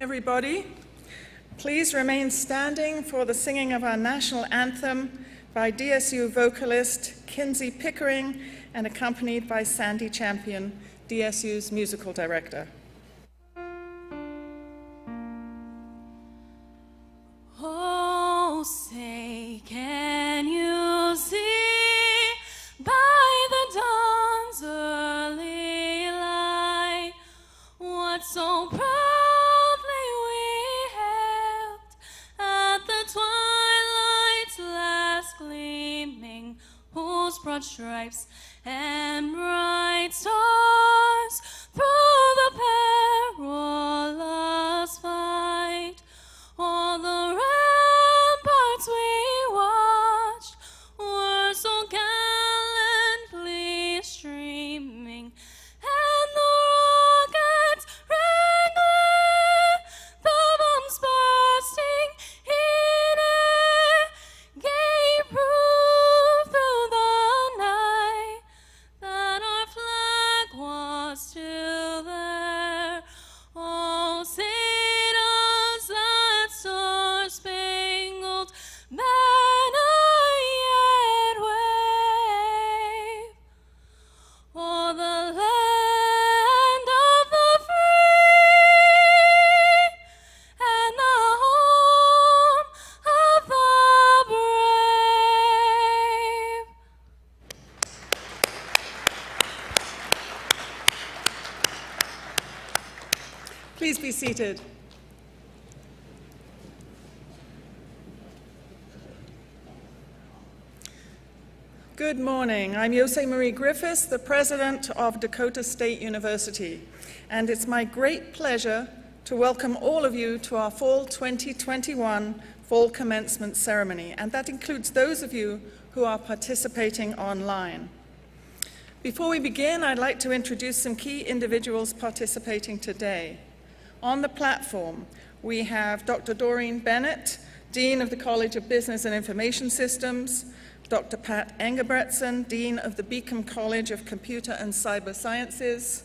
Everybody, please remain standing for the singing of our national anthem by DSU vocalist Kinsey Pickering and accompanied by Sandy Champion, DSU's musical director. Oh, say, can you see by the dawn's early light what so proudly we hailed at the twilight's last gleaming, whose broad stripes and bright stars through the perilous fight all the ramparts we watched were so gallantly streaming, and the rockets rang clear, the bombs bursting in air gave proof through the night that our flag was still there. Oh, sing us that star-spangled banner yet wave, o'er the land of the free and the home of the brave. Please be seated. Good morning. I'm Jose Marie Griffiths, the president of Dakota State University, and it's my great pleasure to welcome all of you to our fall 2021 fall commencement ceremony, and that includes those of you who are participating online. Before we begin, I'd like to introduce some key individuals participating today. On the platform, we have Dr. Doreen Bennett, Dean of the College of Business and Information Systems, Dr. Pat Engebretson, Dean of the Beacom College of Computer and Cyber Sciences,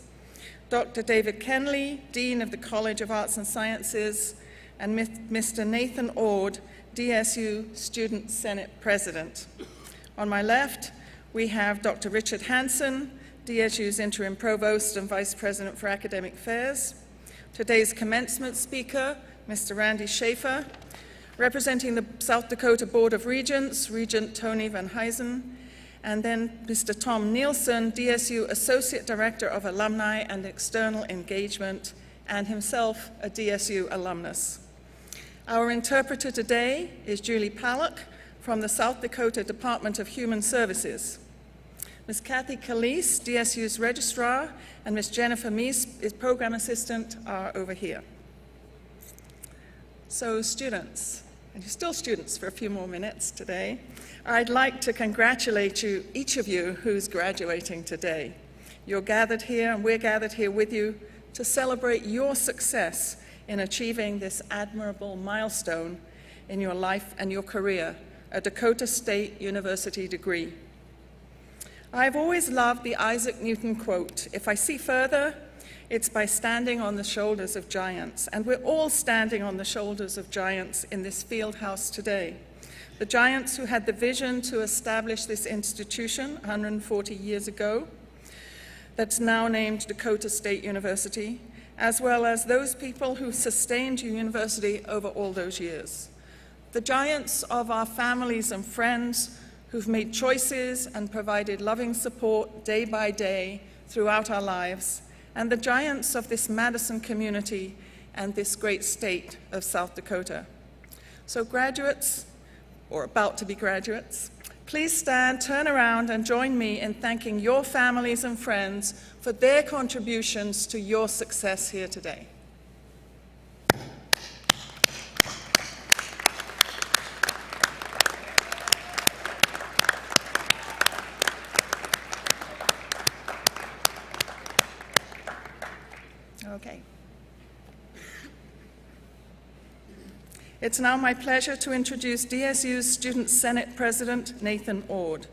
Dr. David Kenley, Dean of the College of Arts and Sciences, and Mr. Nathan Ord, DSU Student Senate President. On my left, we have Dr. Richard Hansen, DSU's Interim Provost and Vice President for Academic Affairs. Today's commencement speaker, Mr. Randy Shafer. Representing the South Dakota Board of Regents, Regent Tony Van Huysen, and then Mr. Tom Nielsen, DSU Associate Director of Alumni and External Engagement, and himself a DSU alumnus. Our interpreter today is Julie Pallock from the South Dakota Department of Human Services. Ms. Kathy Calise, DSU's Registrar, and Ms. Jennifer Meese, his Program Assistant, are over here. So students, and you're still students for a few more minutes today, I'd like to congratulate you, each of you who's graduating today. You're gathered here, and we're gathered here with you to celebrate your success in achieving this admirable milestone in your life and your career, a Dakota State University degree. I've always loved the Isaac Newton quote, "If I see further, it's by standing on the shoulders of giants," and we're all standing on the shoulders of giants in this field house today. The giants who had the vision to establish this institution 140 years ago, that's now named Dakota State University, as well as those people who sustained your university over all those years. The giants of our families and friends who've made choices and provided loving support day by day throughout our lives, and the giants of this Madison community and this great state of South Dakota. So graduates, or about to be graduates, please stand, turn around, and join me in thanking your families and friends for their contributions to your success here today. Okay. It's now my pleasure to introduce DSU's Student Senate President, Nathan Ord.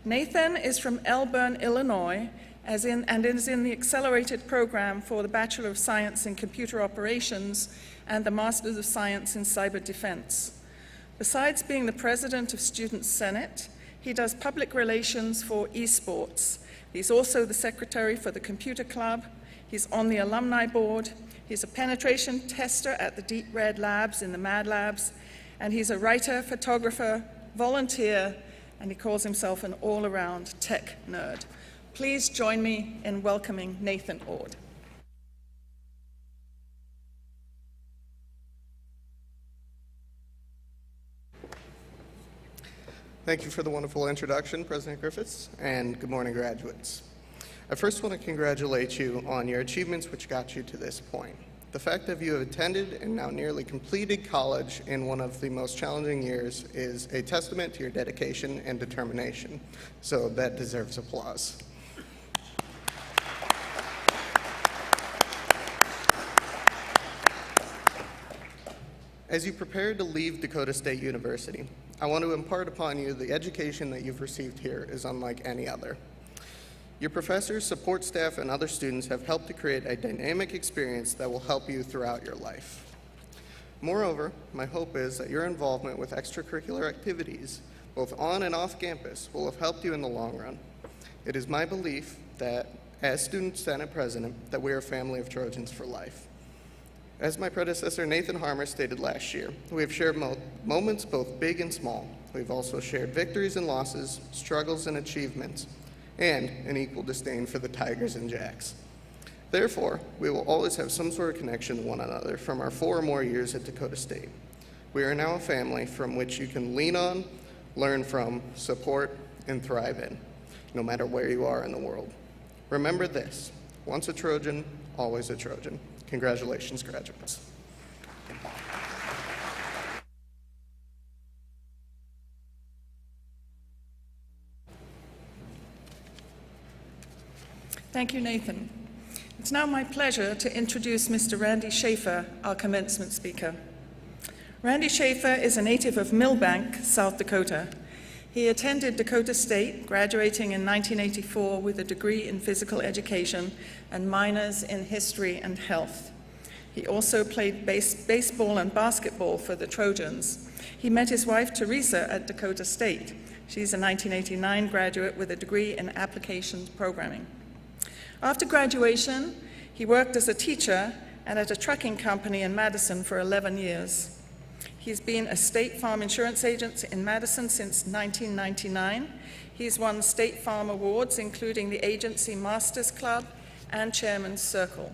Nathan is from Elburn, Illinois, and is in the accelerated program for the Bachelor of Science in Computer Operations and the Master of Science in Cyber Defense. Besides being the president of Student Senate, he does public relations for esports. He's also the secretary for the Computer Club. He's on the alumni board. He's a penetration tester at the Deep Red Labs in the Mad Labs. And he's a writer, photographer, volunteer, and he calls himself an all-around tech nerd. Please join me in welcoming Nathan Ord. Thank you for the wonderful introduction, President Griffiths, and good morning, graduates. I first want to congratulate you on your achievements which got you to this point. The fact that you have attended and now nearly completed college in one of the most challenging years is a testament to your dedication and determination, so that deserves applause. As you prepare to leave Dakota State University, I want to impart upon you the education that you've received here is unlike any other. Your professors, support staff, and other students have helped to create a dynamic experience that will help you throughout your life. Moreover, my hope is that your involvement with extracurricular activities, both on and off campus, will have helped you in the long run. It is my belief that, as Student Senate President, that we are a family of Trojans for life. As my predecessor Nathan Harmer stated last year, we have shared moments both big and small. We've also shared victories and losses, struggles and achievements, and an equal disdain for the Tigers and Jacks. Therefore, we will always have some sort of connection to one another from our 4 or more years at Dakota State. We are now a family from which you can lean on, learn from, support, and thrive in, no matter where you are in the world. Remember this, once a Trojan, always a Trojan. Congratulations, graduates. Thank you, Nathan. It's now my pleasure to introduce Mr. Randy Schaefer, our commencement speaker. Randy Schaefer is a native of Millbank, South Dakota. He attended Dakota State, graduating in 1984 with a degree in physical education and minors in history and health. He also played baseball and basketball for the Trojans. He met his wife, Teresa, at Dakota State. She's a 1989 graduate with a degree in applications programming. After graduation, he worked as a teacher and at a trucking company in Madison for 11 years. He's been a State Farm insurance agent in Madison since 1999. He's won State Farm awards, including the Agency Masters Club and Chairman's Circle.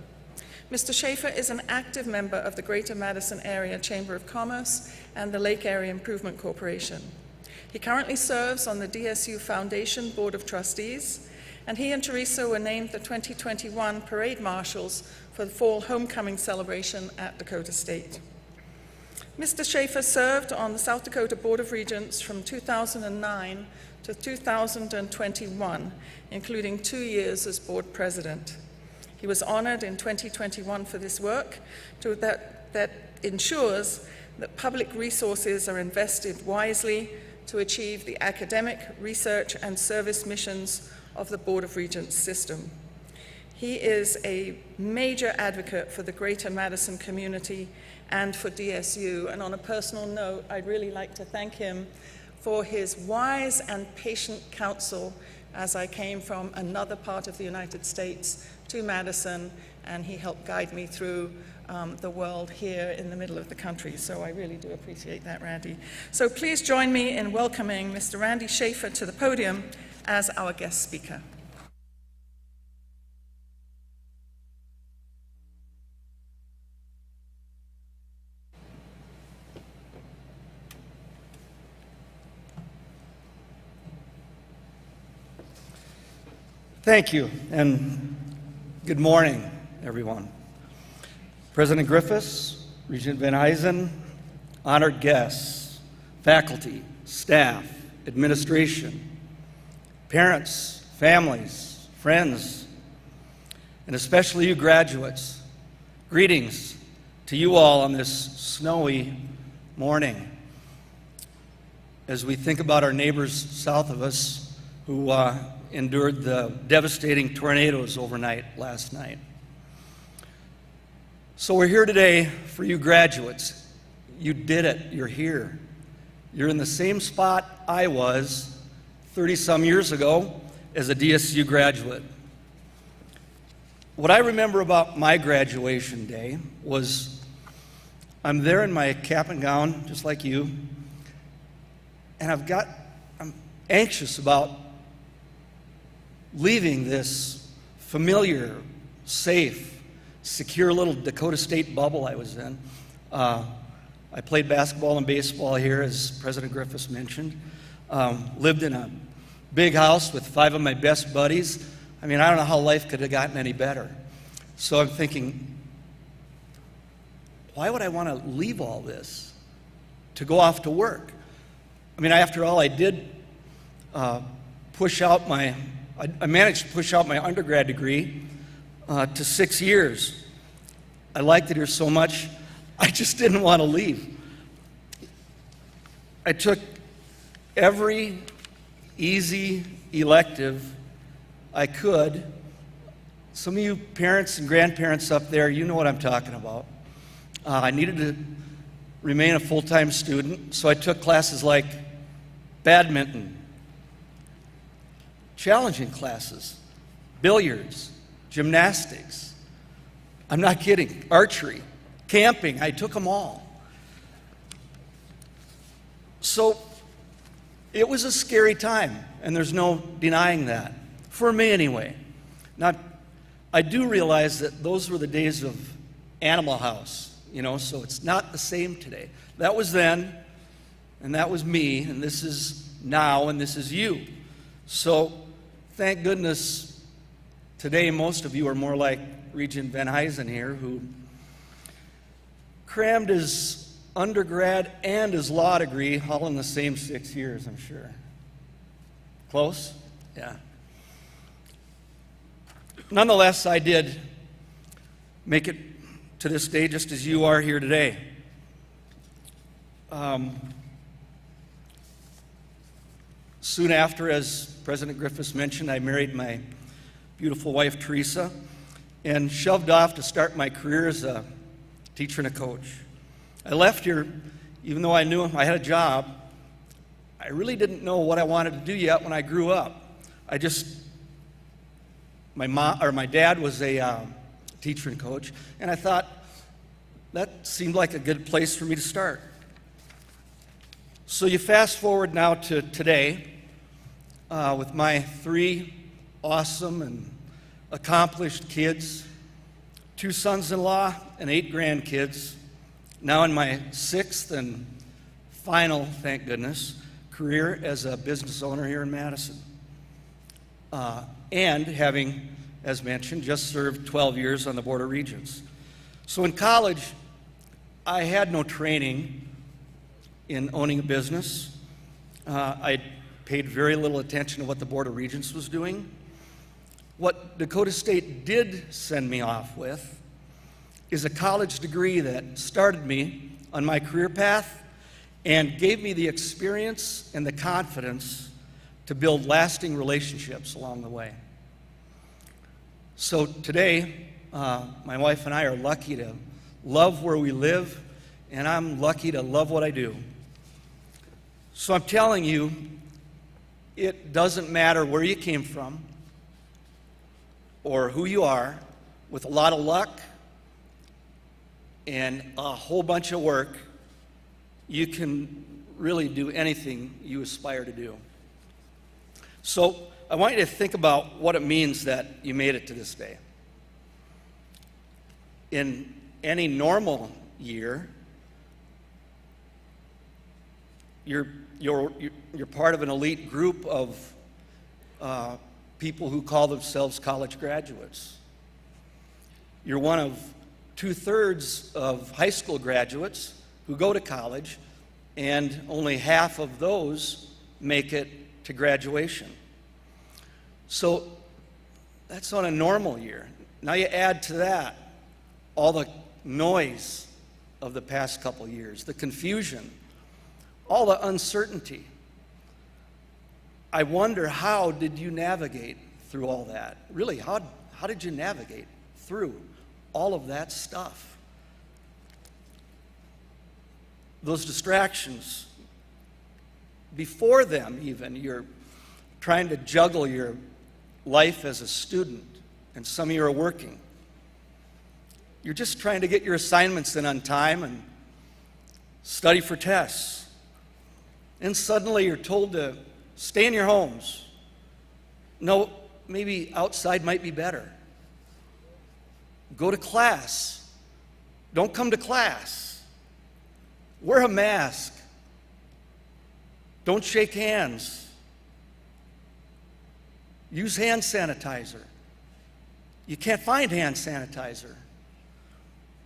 Mr. Schaefer is an active member of the Greater Madison Area Chamber of Commerce and the Lake Area Improvement Corporation. He currently serves on the DSU Foundation Board of Trustees, and he and Teresa were named the 2021 Parade Marshals for the Fall Homecoming Celebration at Dakota State. Mr. Schaefer served on the South Dakota Board of Regents from 2009 to 2021, including 2 years as board president. He was honored in 2021 for this work that ensures that public resources are invested wisely to achieve the academic, research, and service missions of the Board of Regents system. He is a major advocate for the Greater Madison community and for DSU. And on a personal note, I'd really like to thank him for his wise and patient counsel as I came from another part of the United States to Madison, and he helped guide me through the world here in the middle of the country. So I really do appreciate that, Randy. So please join me in welcoming Mr. Randy Schaefer to the podium as our guest speaker. Thank you, and good morning, everyone. President Griffiths, Regent Van Huysen, honored guests, faculty, staff, administration, parents, families, friends, and especially you graduates, greetings to you all on this snowy morning. As we think about our neighbors south of us who endured the devastating tornadoes overnight last night. So we're here today for you graduates. You did it. You're here. You're in the same spot I was 30-some years ago as a DSU graduate. What I remember about my graduation day was I'm there in my cap and gown, just like you, and I'm anxious about leaving this familiar, safe, secure little Dakota State bubble I was in. I played basketball and baseball here, as President Griffiths mentioned. Lived in a big house with 5 of my best buddies. I mean, I don't know how life could have gotten any better. So I'm thinking, why would I want to leave all this to go off to work? I mean, after all, I did I managed to push out my undergrad degree to 6 years. I liked it here so much, I just didn't want to leave. I took every easy elective I could. Some of you parents and grandparents up there, you know what I'm talking about. I needed to remain a full-time student, so I took classes like badminton, challenging classes, billiards, gymnastics. I'm not kidding, archery, camping, I took them all. So it was a scary time, and there's no denying that, for me anyway. Now, I do realize that those were the days of Animal House, so it's not the same today. That was then, and that was me, and this is now, and this is you. So thank goodness today most of you are more like Regent Van Huysen here, who crammed his undergrad and his law degree all in the same 6 years, I'm sure. Close? Yeah. Nonetheless, I did make it to this day just as you are here today. Soon after, as President Griffiths mentioned, I married my beautiful wife, Teresa, and shoved off to start my career as a teacher and a coach. I left here, even though I knew I had a job, I really didn't know what I wanted to do yet when I grew up. My dad was a teacher and coach, and I thought that seemed like a good place for me to start. So you fast forward now to today with my 3 awesome and accomplished kids, 2 sons-in-law, and 8 grandkids, now in my 6th and final, thank goodness, career as a business owner here in Madison. And having, as mentioned, just served 12 years on the Board of Regents. So in college, I had no training in owning a business. I paid very little attention to what the Board of Regents was doing. What Dakota State did send me off with is a college degree that started me on my career path and gave me the experience and the confidence to build lasting relationships along the way. So today, my wife and I are lucky to love where we live, and I'm lucky to love what I do. So I'm telling you, it doesn't matter where you came from or who you are. With a lot of luck and a whole bunch of work, you can really do anything you aspire to do. So I want you to think about what it means that you made it to this day. In any normal year, you're part of an elite group of people who call themselves college graduates. You're one of 2/3 of high school graduates who go to college, and only half of those make it to graduation. So that's on a normal year. Now you add to that all the noise of the past couple years, the confusion, all the uncertainty. I wonder, how did you navigate through all that? Really, how did you navigate through all of that stuff? Those distractions, before them even, you're trying to juggle your life as a student, and some of you are working. You're just trying to get your assignments in on time and study for tests. And suddenly you're told to stay in your homes. No, maybe outside might be better. Go to class. Don't come to class. Wear a mask. Don't shake hands. Use hand sanitizer. You can't find hand sanitizer.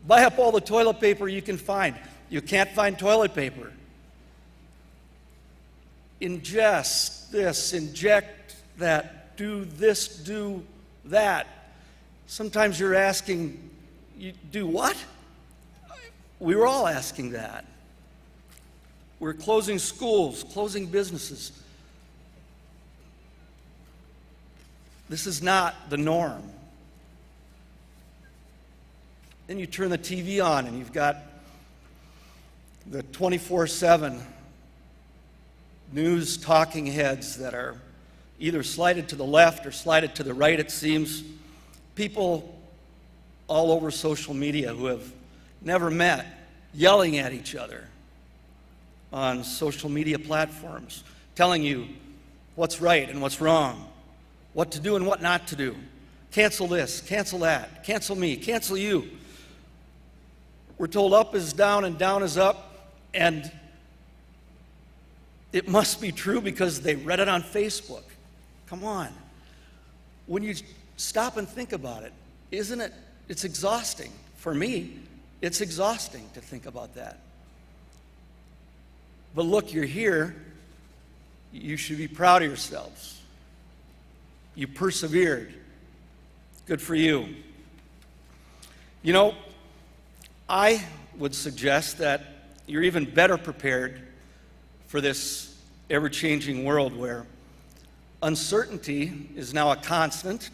Buy up all the toilet paper you can find. You can't find toilet paper. Ingest this, inject that, do this, do that. Sometimes you're asking, you do what? We were all asking that. We're closing schools, closing businesses. This is not the norm. Then you turn the TV on and you've got the 24/7 news talking heads that are either slided to the left or slided to the right, it seems. People all over social media who have never met, yelling at each other on social media platforms, telling you what's right and what's wrong, what to do and what not to do. Cancel this, cancel that, cancel me, cancel you. We're told up is down and down is up, and it must be true because they read it on Facebook. Come on. When you stop and think about it, isn't it? It's exhausting. For me, it's exhausting to think about that. But look, you're here. You should be proud of yourselves. You persevered. Good for you. You know, I would suggest that you're even better prepared for this ever-changing world where uncertainty is now a constant,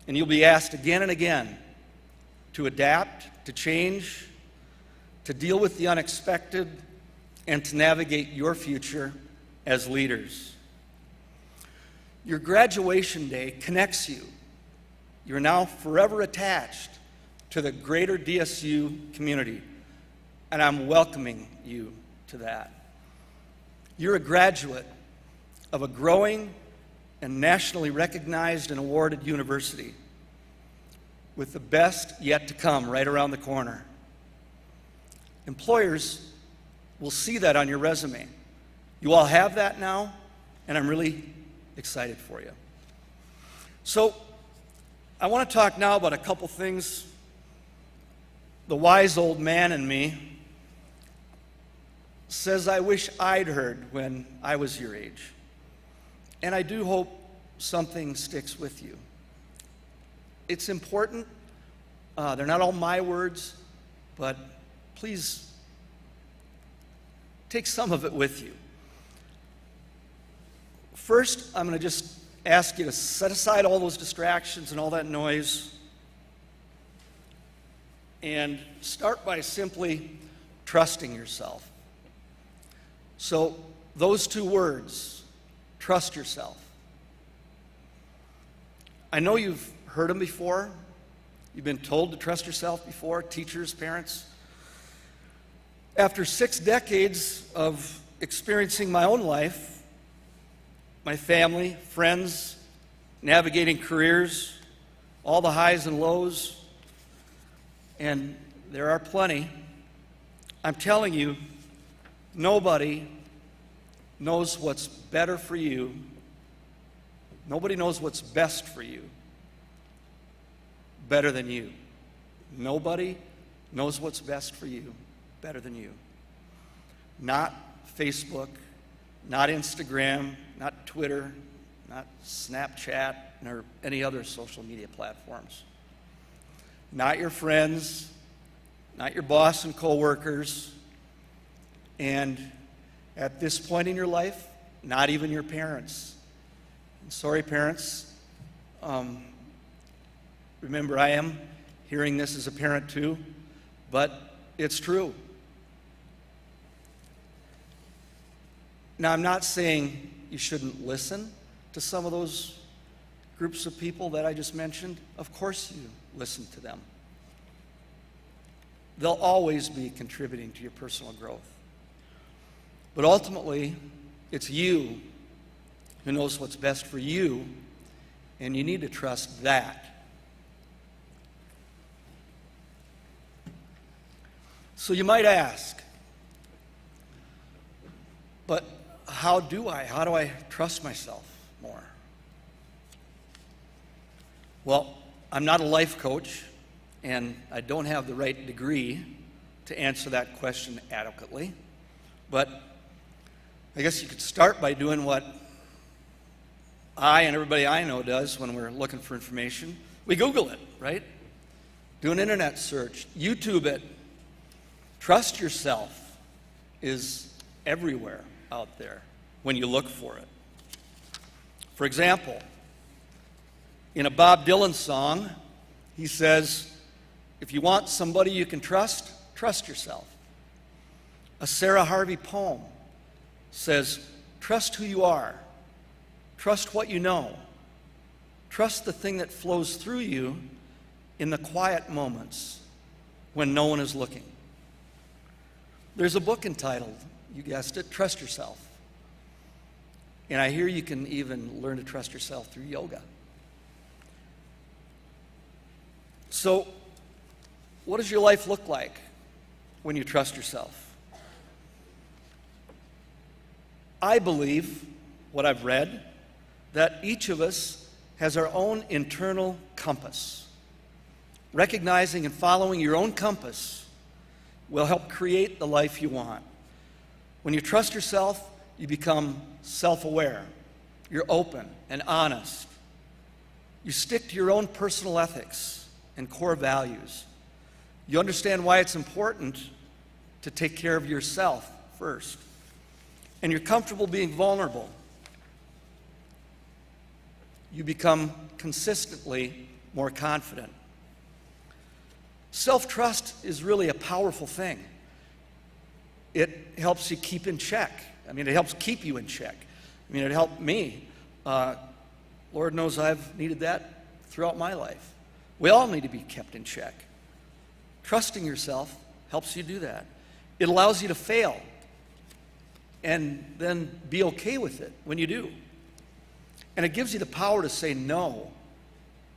and you'll be asked again and again to adapt, to change, to deal with the unexpected, and to navigate your future as leaders. Your graduation day connects you. You're now forever attached to the greater DSU community, and I'm welcoming you to that. You're a graduate of a growing and nationally recognized and awarded university with the best yet to come right around the corner. Employers will see that on your resume. You all have that now, and I'm really excited for you. So I want to talk now about a couple things the wise old man in me says I wish I'd heard when I was your age. And I do hope something sticks with you. It's important. They're not all my words, but please take some of it with you. First, I'm going to just ask you to set aside all those distractions and all that noise and start by simply trusting yourself. So those two words, trust yourself. I know you've heard them before. You've been told to trust yourself before, teachers, parents. After 6 decades of experiencing my own life, my family, friends, navigating careers, all the highs and lows, and there are plenty, I'm telling you, nobody knows what's better for you. Nobody knows what's best for you better than you. Nobody knows what's best for you better than you. Not Facebook, not Instagram, not Twitter, not Snapchat, or any other social media platforms. Not your friends, not your boss and coworkers, and at this point in your life, not even your parents Sorry, parents. Remember, I am hearing this as a parent too, but it's true. Now, I'm not saying you shouldn't listen to some of those groups of people that I just mentioned. Of course you listen to them. They'll always be contributing to your personal growth. But ultimately, it's you who knows what's best for you, and you need to trust that. So you might ask, but how do I trust myself more? Well, I'm not a life coach, and I don't have the right degree to answer that question adequately. But I guess you could start by doing what I and everybody I know does when we're looking for information. We Google it, right? Do an internet search, YouTube it. Trust yourself is everywhere out there when you look for it. For example, in a Bob Dylan song, he says, if you want somebody you can trust, trust yourself. A Sarah Harvey poem says, trust who you are. Trust what you know. Trust the thing that flows through you in the quiet moments when no one is looking. There's a book entitled, you guessed it, Trust Yourself. And I hear you can even learn to trust yourself through yoga. So, what does your life look like when you trust yourself? I believe, what I've read, that each of us has our own internal compass. Recognizing and following your own compass will help create the life you want. When you trust yourself, you become self-aware. You're open and honest. You stick to your own personal ethics and core values. You understand why it's important to take care of yourself first. And you're comfortable being vulnerable. You become consistently more confident. Self-trust is really a powerful thing. It helps you keep in check. It helps keep you in check. It helped me. Lord knows I've needed that throughout my life. We all need to be kept in check. Trusting yourself helps you do that. It allows you to fail and then be okay with it when you do. And it gives you the power to say no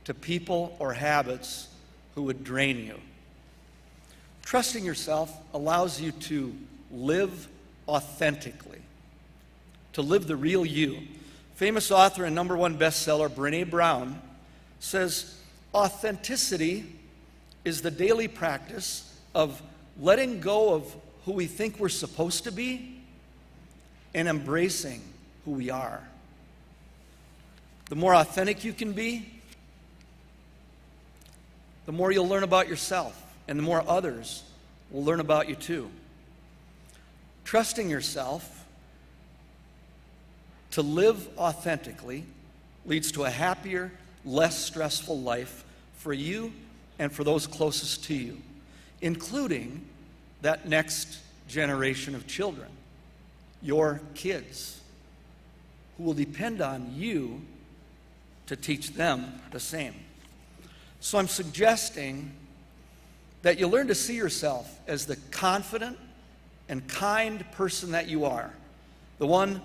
to people or habits who would drain you. Trusting yourself allows you to live authentically, to live the real you. Famous author and #1 bestseller Brené Brown says, authenticity is the daily practice of letting go of who we think we're supposed to be and embracing who we are. The more authentic you can be, the more you'll learn about yourself, and the more others will learn about you too. Trusting yourself to live authentically leads to a happier, less stressful life for you and for those closest to you, including that next generation of children, your kids, who will depend on you to teach them the same. So I'm suggesting that you learn to see yourself as the confident and kind person that you are, the one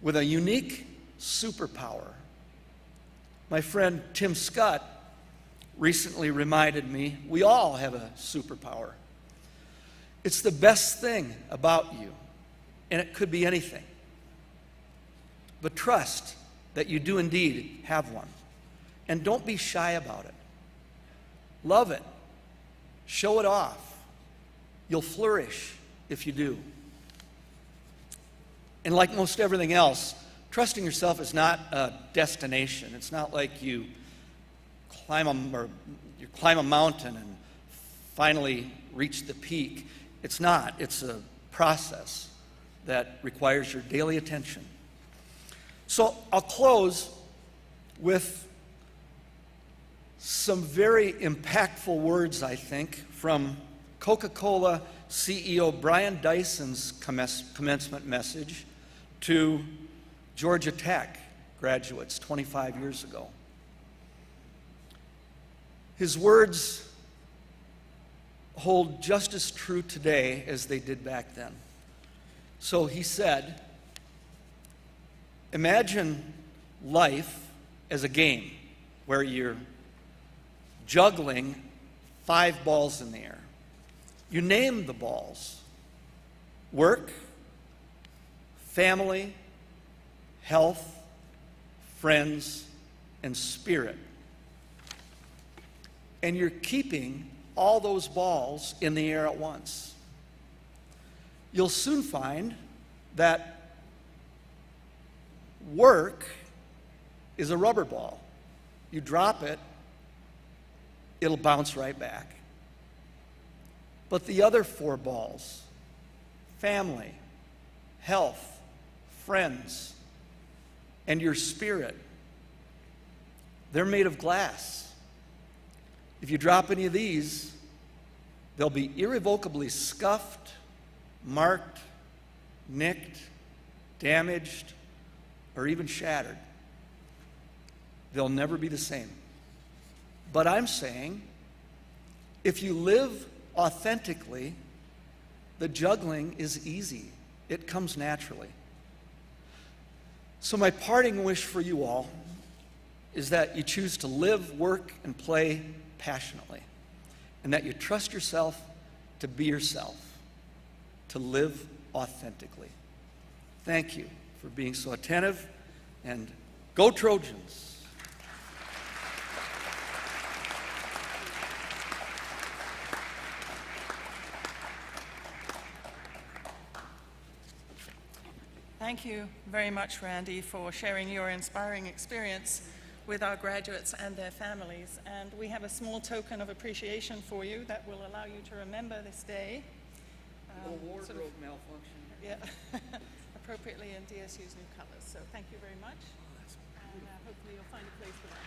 with a unique superpower. My friend Tim Scott recently reminded me we all have a superpower. It's the best thing about you, and it could be anything. But trust that you do indeed have one, and don't be shy about it. Love it. Show it off. You'll flourish if you do. And like most everything else, trusting yourself is not a destination. It's not like you climb a mountain and finally reach the peak. It's not. It's a process that requires your daily attention. So I'll close with some very impactful words, I think, from Coca-Cola CEO Brian Dyson's commencement message to Georgia Tech graduates 25 years ago. His words hold just as true today as they did back then. So he said, imagine life as a game where you're juggling 5 balls in the air. You name the balls: work, family, health, friends, and spirit. And you're keeping all those balls in the air at once. You'll soon find that work is a rubber ball. You drop it, it'll bounce right back. But the other 4 balls, family, health, friends, and your spirit, they're made of glass. If you drop any of these, they'll be irrevocably scuffed, marked, nicked, damaged, or even shattered. They'll never be the same. But I'm saying, if you live authentically, the juggling is easy. It comes naturally. So my parting wish for you all is that you choose to live, work, and play passionately, and that you trust yourself to be yourself, to live authentically. Thank you for being so attentive, and go Trojans! Thank you very much, Randy, for sharing your inspiring experience with our graduates and their families. And we have a small token of appreciation for you that will allow you to remember this day. Wardrobe malfunction. Yeah, appropriately in DSU's new colors. So thank you very much. And hopefully you'll find a place for that.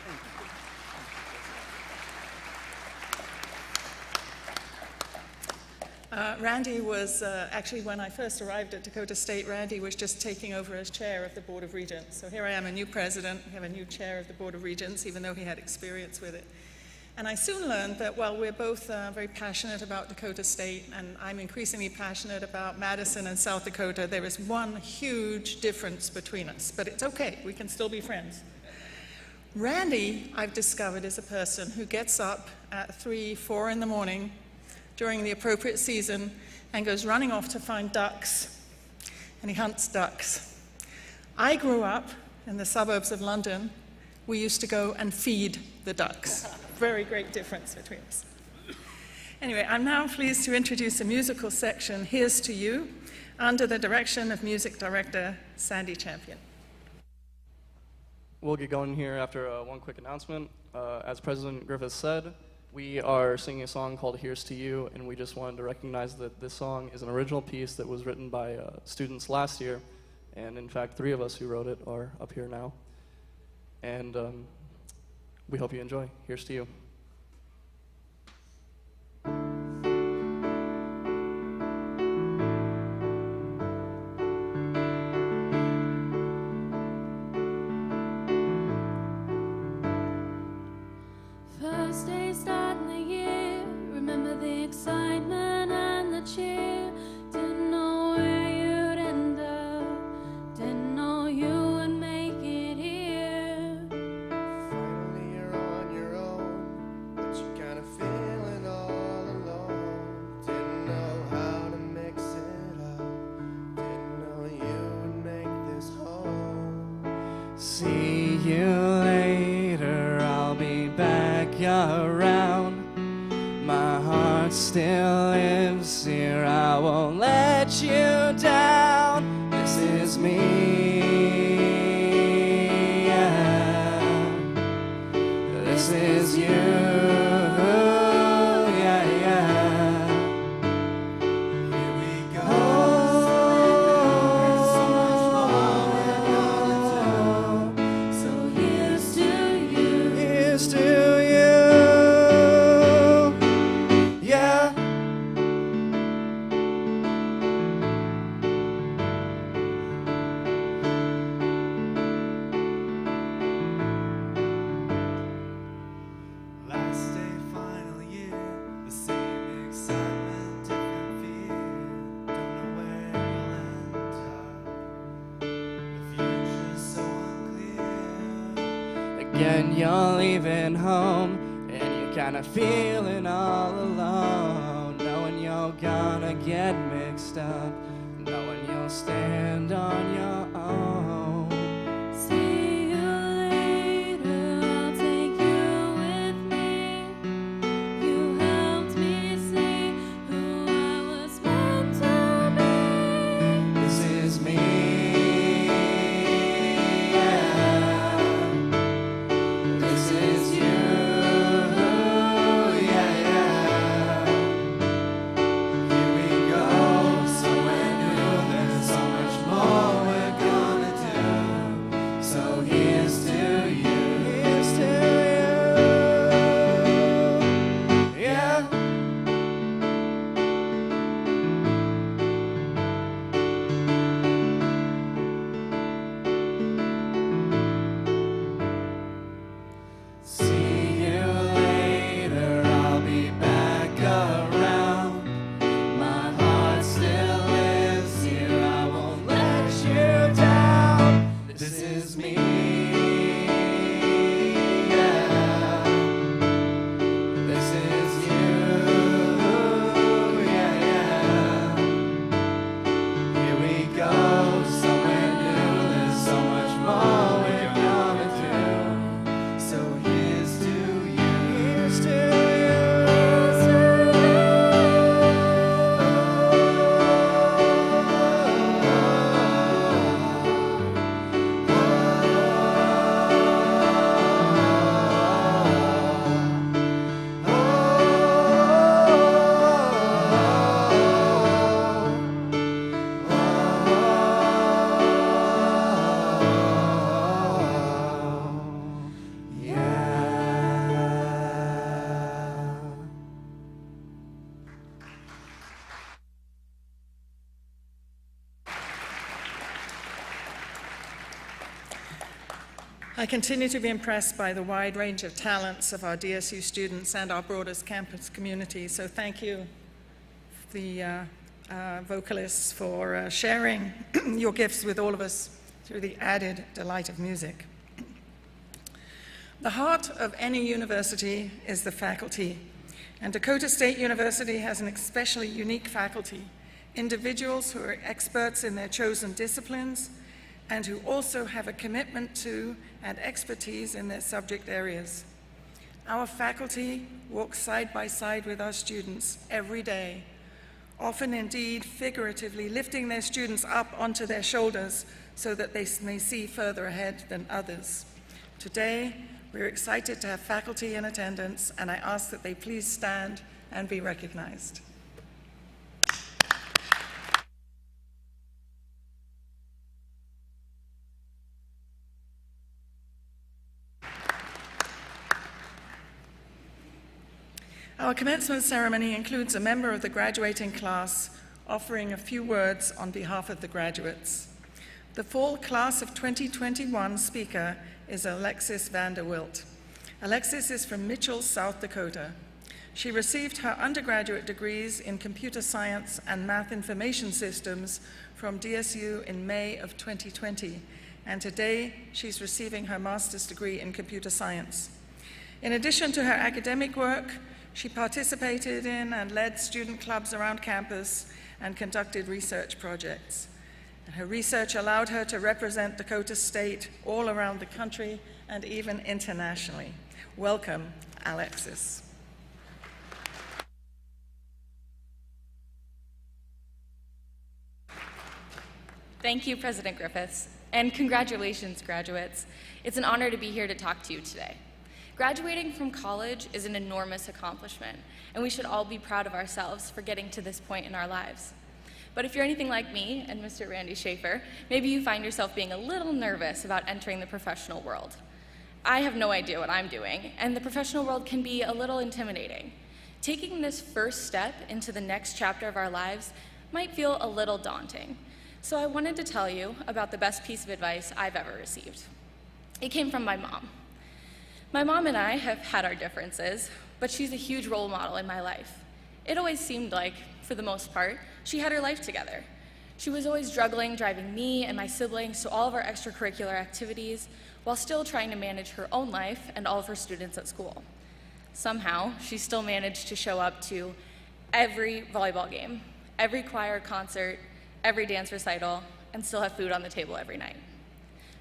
Thank you. Randy was, actually when I first arrived at Dakota State, Randy was just taking over as chair of the Board of Regents. So here I am, a new president, we have a new chair of the Board of Regents, even though he had experience with it. And I soon learned that while we're both very passionate about Dakota State, and I'm increasingly passionate about Madison and South Dakota, there is one huge difference between us. But it's okay, we can still be friends. Randy, I've discovered, is a person who gets up at 3, 4 in the morning during the appropriate season and goes running off to find ducks, and he hunts ducks. I grew up in the suburbs of London. We used to go and feed the ducks. Very great difference between us. Anyway, I'm now pleased to introduce a musical section, Here's to You, under the direction of music director Sandy Champion. We'll get going here after one quick announcement. As President Griffith said, we are singing a song called Here's to You, and we just wanted to recognize that this song is an original piece that was written by students last year, and in fact 3 of us who wrote it are up here now. And we hope you enjoy. Here's to You. First day starting the year, remember the excitement and the cheer. Didn't know where you'd end up, didn't know you would make it here. Finally you're on your own, but you're kind of feeling all alone. Didn't know how to mix it up, didn't know you would make this home. See you later, I'll be back around. My heart still lives here, I won't let you down. This is me, yeah. This is you, yeah, yeah. Here we go. So much more we're gonna do. So here's again you're leaving home, and you're kinda feeling all alone, knowing you're gonna get mixed up, knowing you'll stand on your own. See you later, I'll take you with me. You helped me see who I was meant to be. This is me, yeah. This is you, yeah, yeah. Here we go, somewhere new, there's so much more we're gonna do. So here's to you, here's to you, yeah. See you later, I'll be back around. My heart still lives here, I won't let you down. This is me, yeah. This is you, yeah, yeah. Here we go, somewhere new, there's so much more we're gonna do. So here's to you, here's to you, here's to I continue to be impressed by the wide range of talents of our DSU students and our broader campus community. So thank you, the vocalists, for sharing your gifts with all of us through the added delight of music. The heart of any university is the faculty, and Dakota State University has an especially unique faculty, individuals who are experts in their chosen disciplines and who also have a commitment to and expertise in their subject areas. Our faculty walk side by side with our students every day, often indeed figuratively lifting their students up onto their shoulders so that they may see further ahead than others. Today, we're excited to have faculty in attendance, and I ask that they please stand and be recognized. Our commencement ceremony includes a member of the graduating class offering a few words on behalf of the graduates. The fall class of 2021 speaker is Alexis Van Der Wildt. Alexis is from Mitchell, South Dakota. She received her undergraduate degrees in computer science and math information systems from DSU in May of 2020, and today she's receiving her master's degree in computer science. In addition to her academic work, she participated in and led student clubs around campus and conducted research projects. Her research allowed her to represent Dakota State all around the country and even internationally. Welcome, Alexis. Thank you, President Griffiths, and congratulations, graduates. It's an honor to be here to talk to you today. Graduating from college is an enormous accomplishment, and we should all be proud of ourselves for getting to this point in our lives. But if you're anything like me and Mr. Randy Schaefer, maybe you find yourself being a little nervous about entering the professional world. I have no idea what I'm doing, and the professional world can be a little intimidating. Taking this first step into the next chapter of our lives might feel a little daunting. So I wanted to tell you about the best piece of advice I've ever received. It came from my mom. My mom and I have had our differences, but she's a huge role model in my life. It always seemed like, for the most part, she had her life together. She was always juggling, driving me and my siblings to all of our extracurricular activities, while still trying to manage her own life and all of her students at school. Somehow, she still managed to show up to every volleyball game, every choir concert, every dance recital, and still have food on the table every night.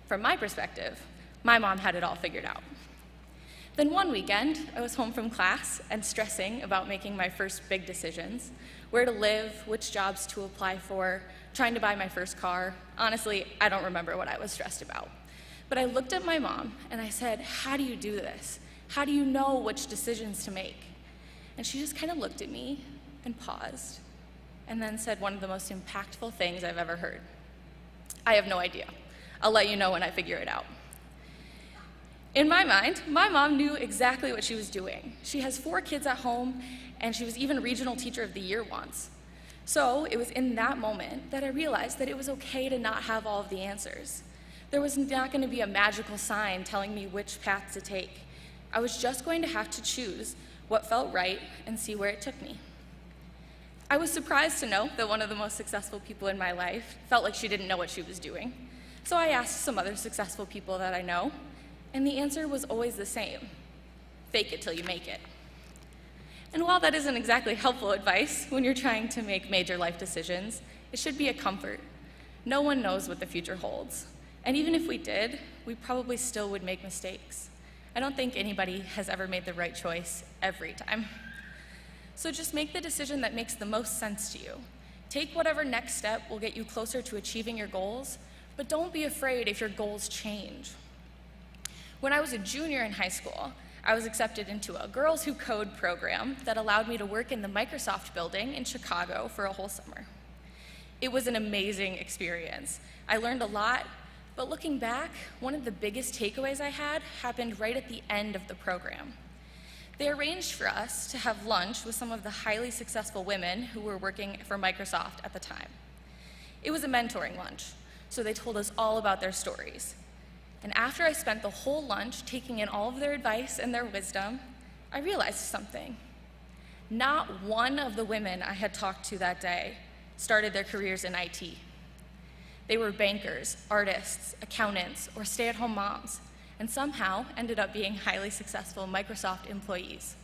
From my perspective, my mom had it all figured out. Then one weekend, I was home from class and stressing about making my first big decisions: where to live, which jobs to apply for, trying to buy my first car. Honestly, I don't remember what I was stressed about. But I looked at my mom and I said, "How do you do this? How do you know which decisions to make?" And she just kind of looked at me and paused, and then said one of the most impactful things I've ever heard. "I have no idea. I'll let you know when I figure it out." In my mind, my mom knew exactly what she was doing. She has 4 kids at home, and she was even regional teacher of the year once. So it was in that moment that I realized that it was okay to not have all of the answers. There was not going to be a magical sign telling me which path to take. I was just going to have to choose what felt right and see where it took me. I was surprised to know that one of the most successful people in my life felt like she didn't know what she was doing. So I asked some other successful people that I know, and the answer was always the same: fake it till you make it. And while that isn't exactly helpful advice when you're trying to make major life decisions, it should be a comfort. No one knows what the future holds. And even if we did, we probably still would make mistakes. I don't think anybody has ever made the right choice every time. So just make the decision that makes the most sense to you. Take whatever next step will get you closer to achieving your goals, but don't be afraid if your goals change. When I was a junior in high school, I was accepted into a Girls Who Code program that allowed me to work in the Microsoft building in Chicago for a whole summer. It was an amazing experience. I learned a lot, but looking back, one of the biggest takeaways I had happened right at the end of the program. They arranged for us to have lunch with some of the highly successful women who were working for Microsoft at the time. It was a mentoring lunch, so they told us all about their stories. And after I spent the whole lunch taking in all of their advice and their wisdom, I realized something. Not one of the women I had talked to that day started their careers in IT. They were bankers, artists, accountants, or stay-at-home moms, and somehow ended up being highly successful Microsoft employees.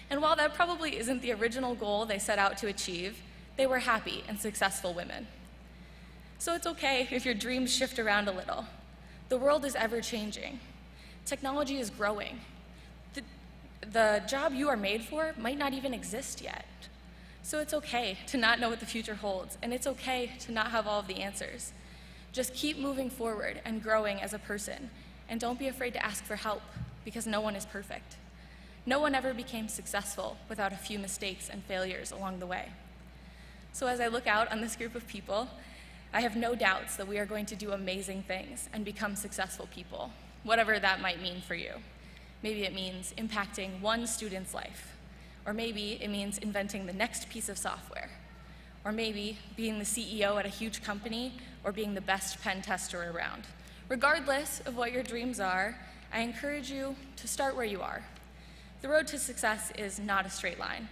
And while that probably isn't the original goal they set out to achieve, they were happy and successful women. So it's okay if your dreams shift around a little. The world is ever-changing. Technology is growing. The job you are made for might not even exist yet. So it's okay to not know what the future holds, and it's okay to not have all of the answers. Just keep moving forward and growing as a person, and don't be afraid to ask for help, because no one is perfect. No one ever became successful without a few mistakes and failures along the way. So as I look out on this group of people, I have no doubts that we are going to do amazing things and become successful people, whatever that might mean for you. Maybe it means impacting one student's life, or maybe it means inventing the next piece of software, or maybe being the CEO at a huge company, or being the best pen tester around. Regardless of what your dreams are, I encourage you to start where you are. The road to success is not a straight line,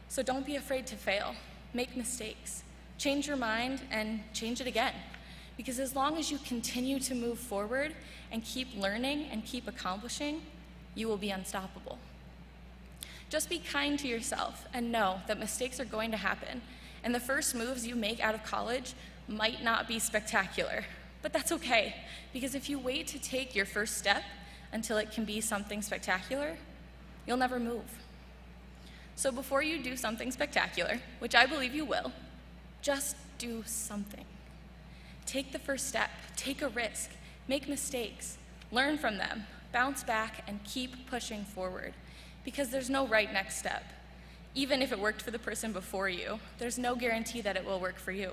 so don't be afraid to fail. Make mistakes. Change your mind and change it again. Because as long as you continue to move forward and keep learning and keep accomplishing, you will be unstoppable. Just be kind to yourself and know that mistakes are going to happen, and the first moves you make out of college might not be spectacular, but that's okay, because if you wait to take your first step until it can be something spectacular, you'll never move. So before you do something spectacular, which I believe you will, just do something. Take the first step, take a risk, make mistakes, learn from them, bounce back, and keep pushing forward, because there's no right next step. Even if it worked for the person before you, there's no guarantee that it will work for you.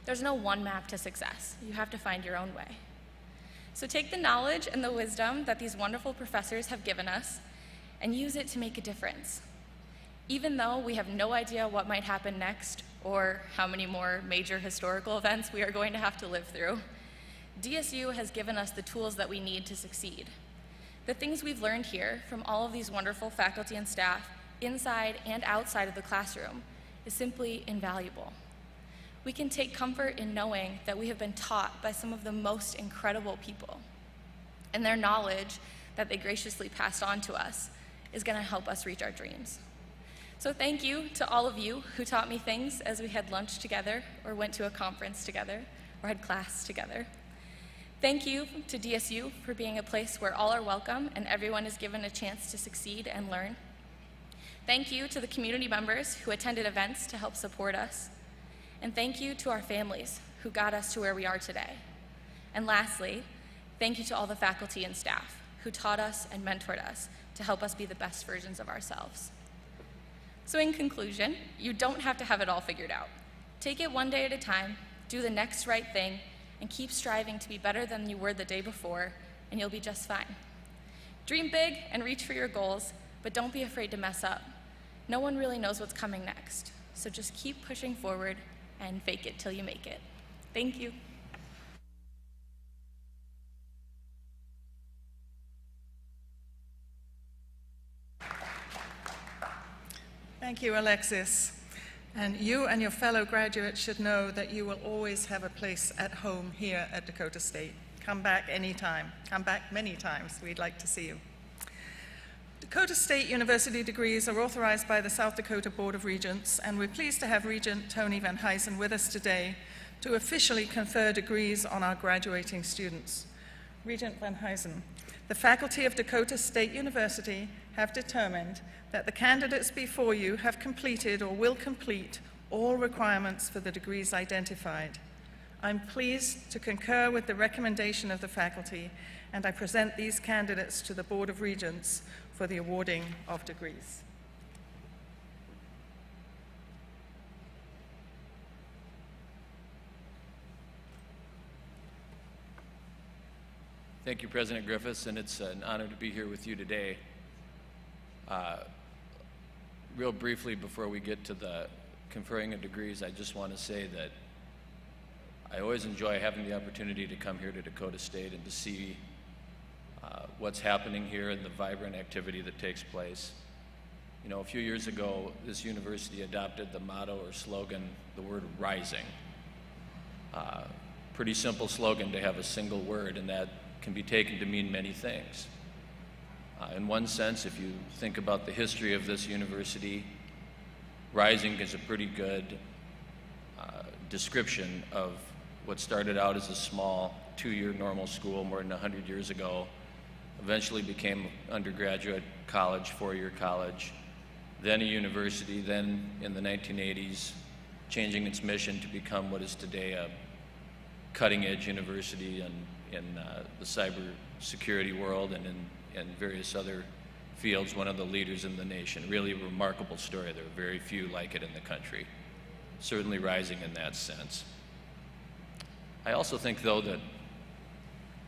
There's no one map to success. You have to find your own way. So take the knowledge and the wisdom that these wonderful professors have given us and use it to make a difference. Even though we have no idea what might happen next or how many more major historical events we are going to have to live through, DSU has given us the tools that we need to succeed. The things we've learned here from all of these wonderful faculty and staff, inside and outside of the classroom, is simply invaluable. We can take comfort in knowing that we have been taught by some of the most incredible people. and their knowledge that they graciously passed on to us is going to help us reach our dreams. So thank you to all of you who taught me things as we had lunch together, or went to a conference together, or had class together. Thank you to DSU for being a place where all are welcome and everyone is given a chance to succeed and learn. Thank you to the community members who attended events to help support us. And thank you to our families who got us to where we are today. And lastly, thank you to all the faculty and staff who taught us and mentored us to help us be the best versions of ourselves. So in conclusion, you don't have to have it all figured out. Take it one day at a time, do the next right thing, and keep striving to be better than you were the day before, and you'll be just fine. Dream big and reach for your goals, but don't be afraid to mess up. No one really knows what's coming next, so just keep pushing forward and fake it till you make it. Thank you. Thank you, Alexis. And you and your fellow graduates should know that you will always have a place at home here at Dakota State. Come back anytime. Come back many times. We'd like to see you. Dakota State University degrees are authorized by the South Dakota Board of Regents, and we're pleased to have Regent Tony Van Huysen with us today to officially confer degrees on our graduating students. Regent Van Huysen, the faculty of Dakota State University have determined that the candidates before you have completed or will complete all requirements for the degrees identified. I'm pleased to concur with the recommendation of the faculty, and I present these candidates to the Board of Regents for the awarding of degrees. Thank you, President Griffiths, and it's an honor to be here with you today. Real briefly, before we get to the conferring of degrees, I just want to say that I always enjoy having the opportunity to come here to Dakota State and to see what's happening here and the vibrant activity that takes place. You know, a few years ago, this university adopted the motto or slogan, the word rising. Pretty simple slogan to have a single word, and that can be taken to mean many things. In one sense, if you think about the history of this university, rising is a pretty good description of what started out as a small two-year normal school more than 100 years ago, eventually became undergraduate college, four-year college, then a university, then in the 1980s, changing its mission to become what is today a cutting-edge university in the cyber security world and in various other fields, one of the leaders in the nation. Really a remarkable story. There are very few like it in the country. Certainly rising in that sense. I also think, though, that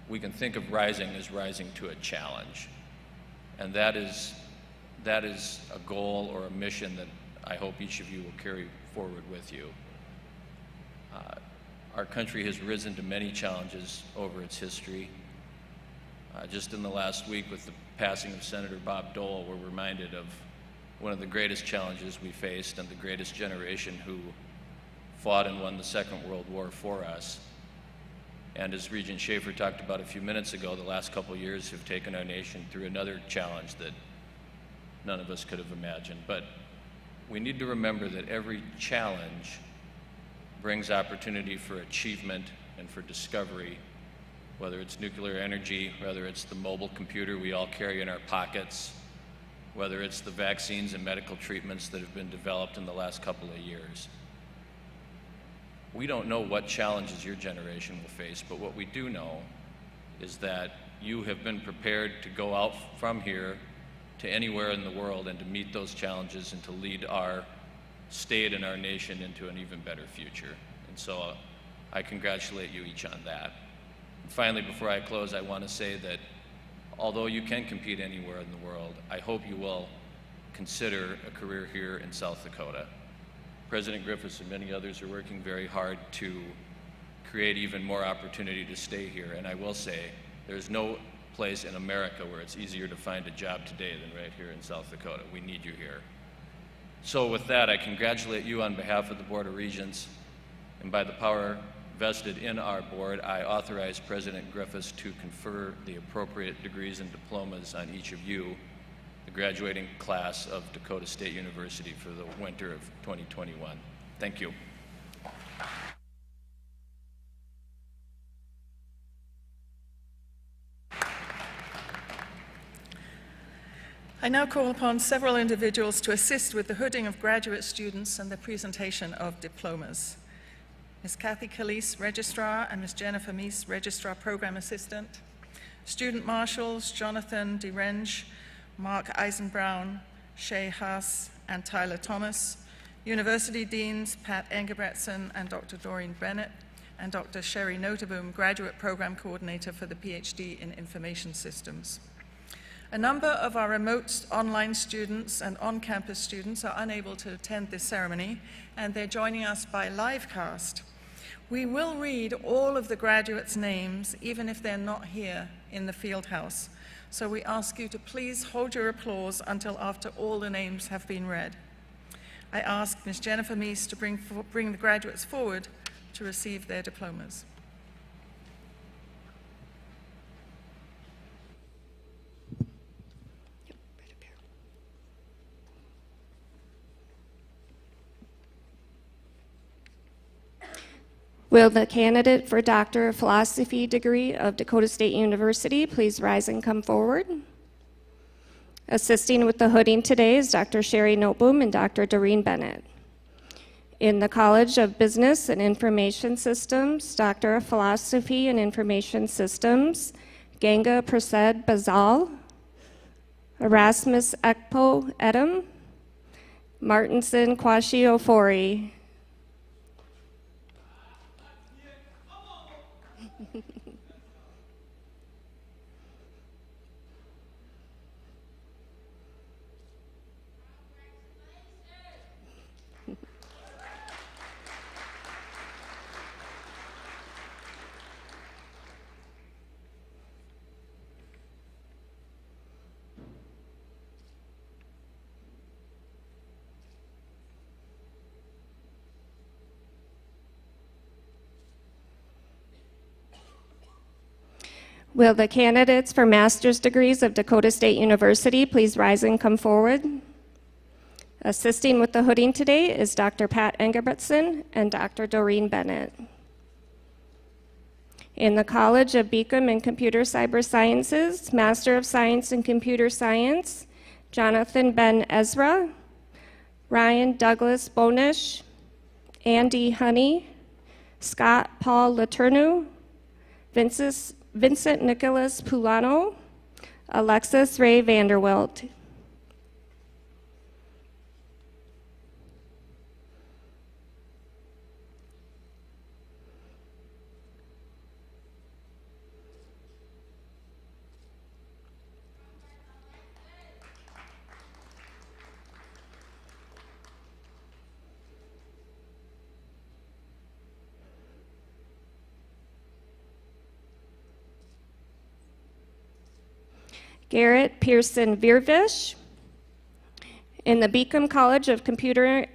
we can think of rising as rising to a challenge. And that is a goal or a mission that I hope each of you will carry forward with you. Our country has risen to many challenges over its history. Just in the last week, with the passing of Senator Bob Dole, we're reminded of one of the greatest challenges we faced and the greatest generation who fought and won the Second World War for us. And as Regent Schaefer talked about a few minutes ago, the last couple of years have taken our nation through another challenge that none of us could have imagined. But we need to remember that every challenge brings opportunity for achievement and for discovery, whether it's nuclear energy, whether it's the mobile computer we all carry in our pockets, whether it's the vaccines and medical treatments that have been developed in the last couple of years. We don't know what challenges your generation will face, but what we do know is that you have been prepared to go out from here to anywhere in the world and to meet those challenges and to lead our state and our nation into an even better future. And so I congratulate you each on that. And finally, before I close, I want to say that although you can compete anywhere in the world, I hope you will consider a career here in South Dakota. President Griffiths and many others are working very hard to create even more opportunity to stay here. And I will say, there's no place in America where it's easier to find a job today than right here in South Dakota. We need you here. So with that, I congratulate you on behalf of the Board of Regents, and by the power vested in our board, I authorize President Griffiths to confer the appropriate degrees and diplomas on each of you, the graduating class of Dakota State University for the winter of 2021. Thank you. I now call upon several individuals to assist with the hooding of graduate students and the presentation of diplomas. Ms. Kathy Calise, Registrar, and Ms. Jennifer Meese, Registrar Program Assistant. Student Marshals, Jonathan DeRenge, Mark Eisenbrown, Shay Haas, and Tyler Thomas. University Deans, Pat Engebretson and Dr. Doreen Bennett, and Dr. Sherry Notaboom, Graduate Program Coordinator for the PhD in Information Systems. A number of our remote online students and on-campus students are unable to attend this ceremony, and they're joining us by live cast. We will read all of the graduates' names, even if they're not here in the field house. So we ask you to please hold your applause until after all the names have been read. I ask Ms. Jennifer Meese to bring the graduates forward to receive their diplomas. Will the candidate for Doctor of Philosophy degree of Dakota State University please rise and come forward? Assisting with the hooding today is Dr. Sherry Noteboom and Dr. Doreen Bennett. In the College of Business and Information Systems, Doctor of Philosophy and Information Systems, Ganga Prasad Bazal, Erasmus Ekpo Edom, Martinson Kwashi Ofori. Will the candidates for master's degrees of Dakota State University please rise and come forward? Assisting with the hooding today is Dr. Pat Engebretson and Dr. Doreen Bennett. In the College of Beacom and Computer Cyber Sciences, Master of Science in Computer Science, Jonathan Ben Ezra, Ryan Douglas Bonish, Andy Honey, Scott Paul Laturnu, Vincent Nicholas Pulano, Alexis Ray Van Der Wildt. Garrett Pearson Virvish. In the Beacom College of Computer and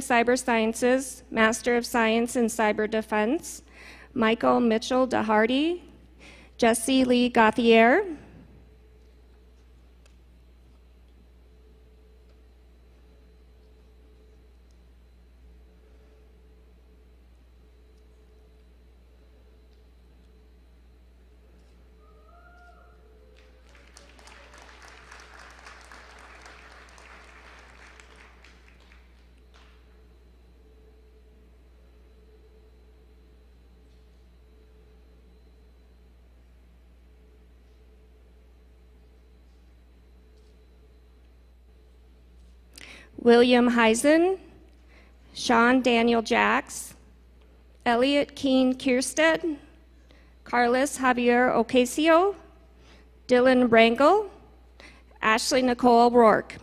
Cyber Sciences, Master of Science in Cyber Defense, Michael Mitchell DeHardy, Jesse Lee Gauthier, William Heisen, Sean Daniel Jacks, Elliot Keen Kierstead, Carlos Javier Ocasio, Dylan Rangel, Ashley Nicole Rourke.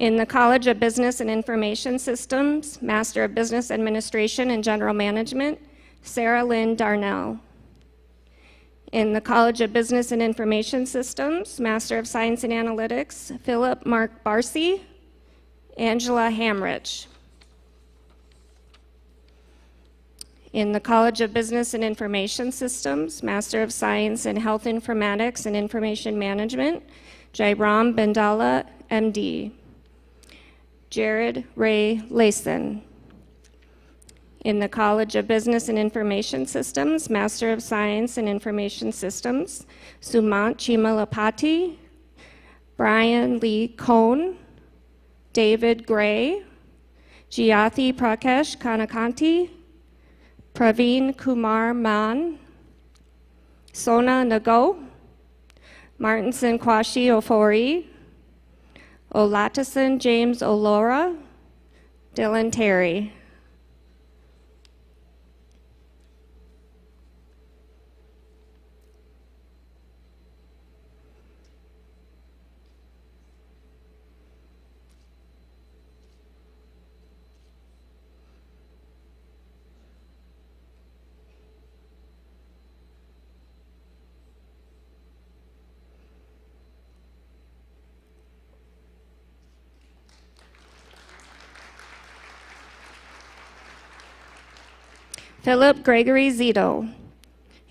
In the College of Business and Information Systems, Master of Business Administration and General Management, Sarah Lynn Darnell. In the College of Business and Information Systems, Master of Science and Analytics, Philip Mark Barcy, Angela Hamrich. In the College of Business and Information Systems, Master of Science in Health Informatics and Information Management, Jairam Bendala, MD. Jared Ray Layson. In the College of Business and Information Systems, Master of Science in Information Systems, Sumant Chimalapati, Brian Lee Cohn, David Gray, Jyothi Prakash Kanakanti, Praveen Kumar Man, Sona Nago, Martinson Kwashi Ofori, Olatason James Olora, Dylan Terry. Philip Gregory Zito.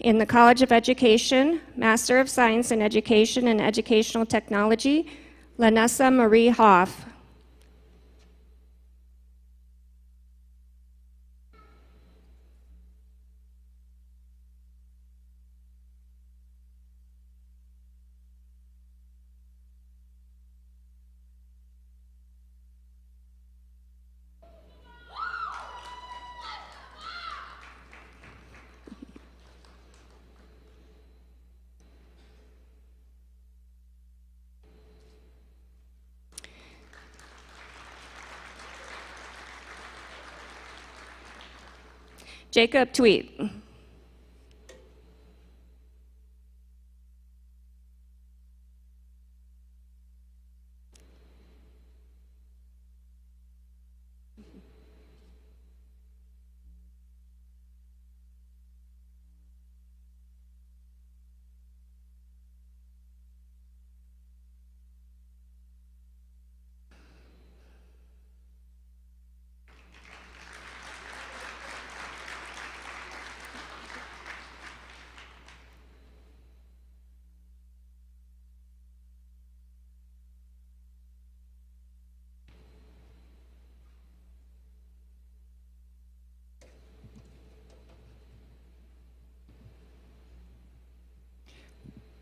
In the College of Education, Master of Science in Education and Educational Technology, Lanessa Marie Hoff. Jacob Tweet.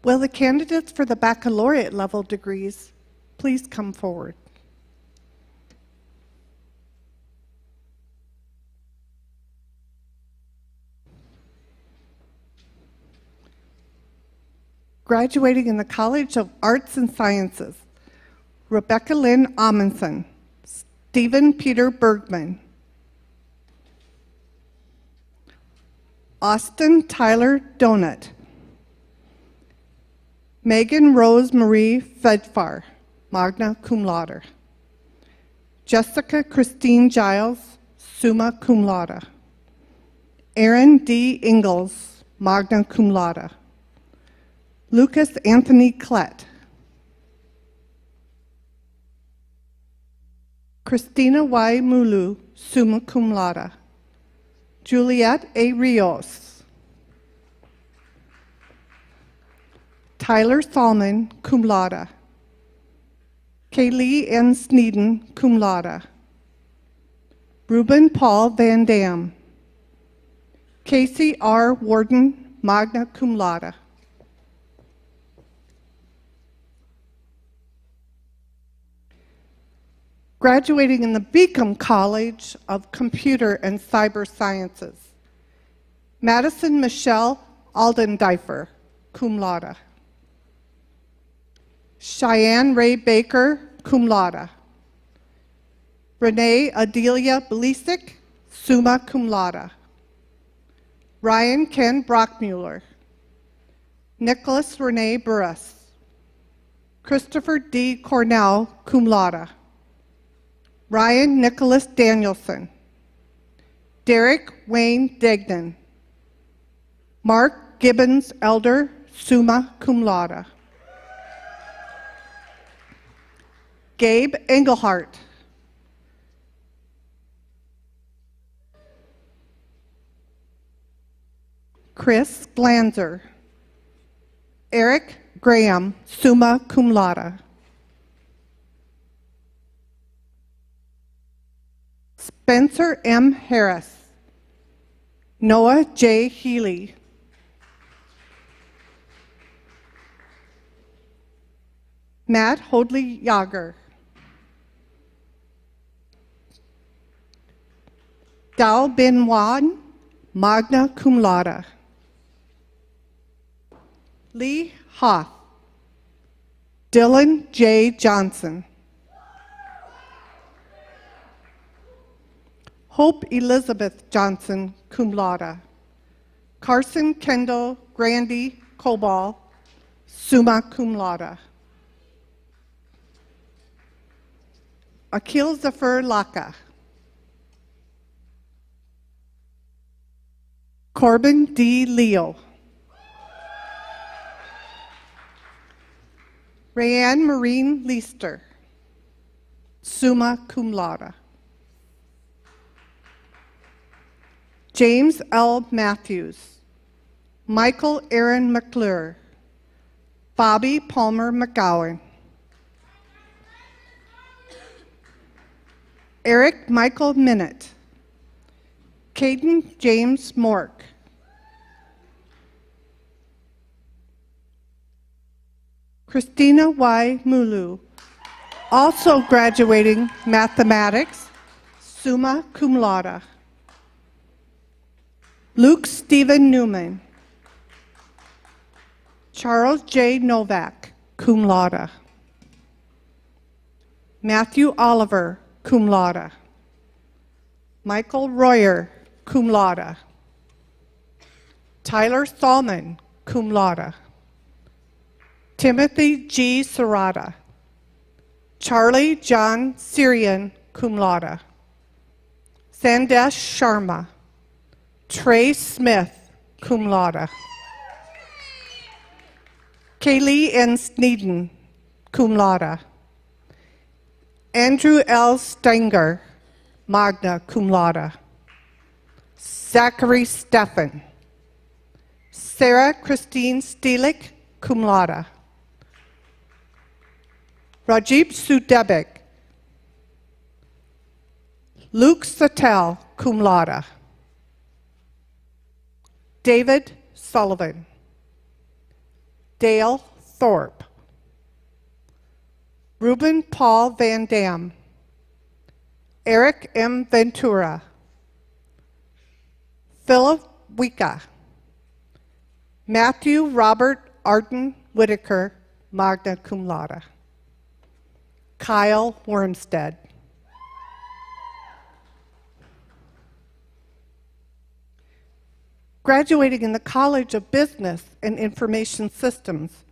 Will the candidates for the baccalaureate level degrees please come forward? Graduating in the College of Arts and Sciences, Rebecca Lynn Amundsen, Stephen Peter Bergman, Austin Tyler Donut, Megan Rose Marie Fedfar, magna cum laude. Jessica Christine Giles, summa cum laude. Aaron D. Ingalls, magna cum laude. Lucas Anthony Klett. Christina Y. Mulu, summa cum laude. Juliet A. Rios. Tyler Salmon, cum laude. Kaylee N. Sneeden, cum laude. Ruben Paul Van Dam. Casey R. Warden, magna cum laude. Graduating in the Beacom College of Computer and Cyber Sciences, Madison Michelle Aldendeifer, cum laude. Cheyenne Ray Baker, cum laude. Renee Adelia Belisik, summa cum laude. Ryan Ken Brockmuller. Nicholas Renee Burris. Christopher D. Cornell, cum laude. Ryan Nicholas Danielson, Derek Wayne Degnan, Mark Gibbons Elder, summa cum laude. Gabe Engelhart, Chris Glanzer, Eric Graham, summa cum laude. Spencer M. Harris, Noah J. Healy, Matt Hoadley Yager, Dao Bin Wan, magna cum laude. Lee Hoff, Dylan J. Johnson, Hope Elizabeth Johnson, cum laude. Carson Kendall Grandy Cobal, summa cum laude. Akil Zafar Laka, Corbin D. Leo, Rayanne Marine Leister, summa cum laude. James L. Matthews, Michael Aaron McClure, Bobby Palmer McGowan, Eric Michael Minute, Caden James Mork, Christina Y. Mulu, also graduating mathematics, summa cum laude. Luke Stephen Newman, Charles J. Novak, cum laude. Matthew Oliver, cum laude. Michael Royer, cum laude. Tyler Thalman, cum laude. Timothy G. Serrata, Charlie John Syrian, cum laude. Sandesh Sharma, Trey Smith, cum laude. Kaylee N. Sneeden, cum laude. Andrew L. Stenger, magna cum laude. Zachary Steffen, Sarah Christine Stielik, cum laude. Rajib Sudebek, Luke Satel, cum laude. David Sullivan, Dale Thorpe, Ruben Paul Van Dam, Eric M. Ventura, Philip Wicca, Matthew Robert Arden Whitaker, magna cum laude. Kyle Wormstead. Graduating in the College of Business and Information Systems,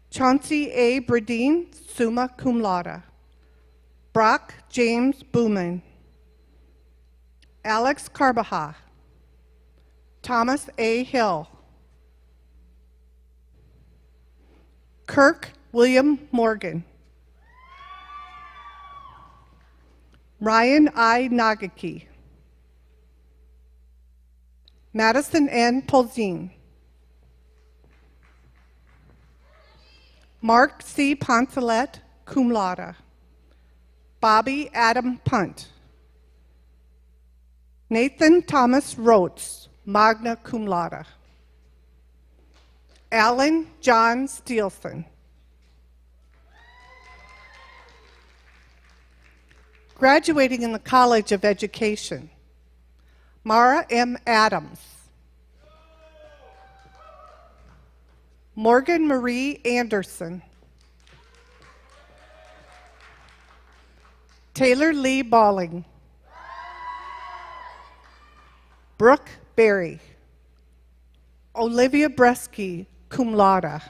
Chauncey A. Bradeen, summa cum laude. Brock James Booman, Alex Carbaha, Thomas A. Hill, Kirk William Morgan, Ryan I. Nagaki, Madison N. Polzin, Mark C. Poncelet, cum laude. Bobby Adam Punt, Nathan Thomas Rhodes, magna cum laude. Alan John Steelson, graduating in the College of Education, Mara M. Adams, Morgan Marie Anderson, Taylor Lee Balling, Brooke Berry, Olivia Bresky, cum laude.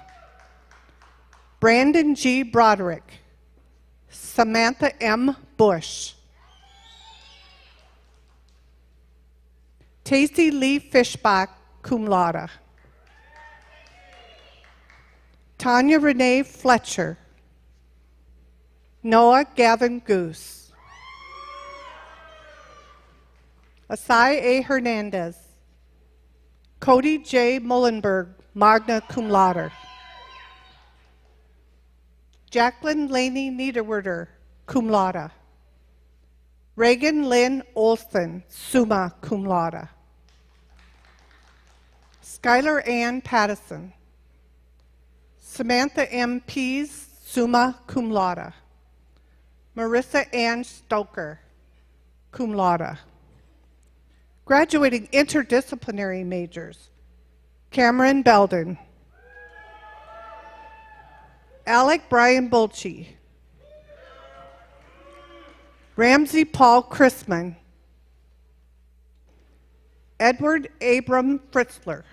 Brandon G. Broderick, Samantha M. Bush, Tacey Lee Fishbach, cum laude. Tanya Renee Fletcher. Noah Gavin Goose. Asai A. Hernandez. Cody J. Mullenberg, magna cum laude. Jacqueline Laney Niederwerder, cum laude. Reagan Lynn Olson, summa cum laude. Skylar Ann Pattison. Samantha M. Pease, summa cum laude. Marissa Ann Stoker, cum laude. Graduating interdisciplinary majors, Cameron Belden. Alec Brian Bolchi. Ramsey Paul Chrisman. Edward Abram Fritzler.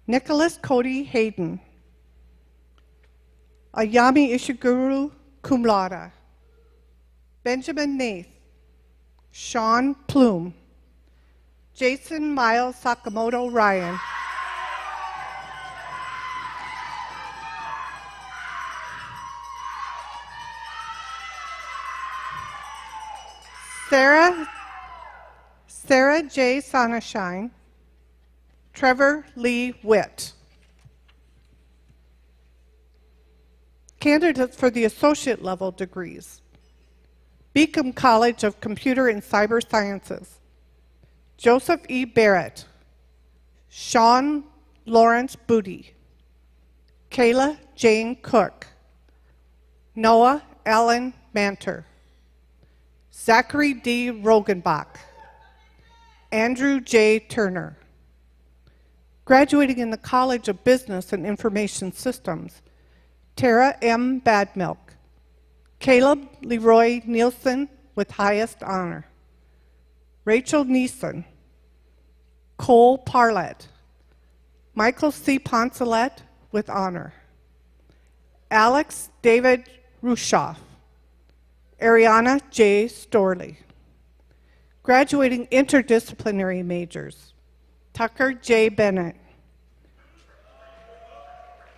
Nicholas Cody Hayden. Ayami Ishiguro, cum laude. Benjamin Nath. Sean Plume. Jason Miles Sakamoto Ryan. Sarah J. Sonneschein. Trevor Lee Witt. Candidates for the associate level degrees. Beacom College of Computer and Cyber Sciences. Joseph E. Barrett. Sean Lawrence Booty. Kayla Jane Cook. Noah Allen Manter. Zachary D. Rogenbach. Andrew J. Turner. Graduating in the College of Business and Information Systems, Tara M. Badmilk. Caleb Leroy Nielsen with highest honor. Rachel Neeson. Cole Parlett. Michael C. Poncelet with honor. Alex David Rushoff. Ariana J. Storley. Graduating interdisciplinary majors, Tucker J. Bennett.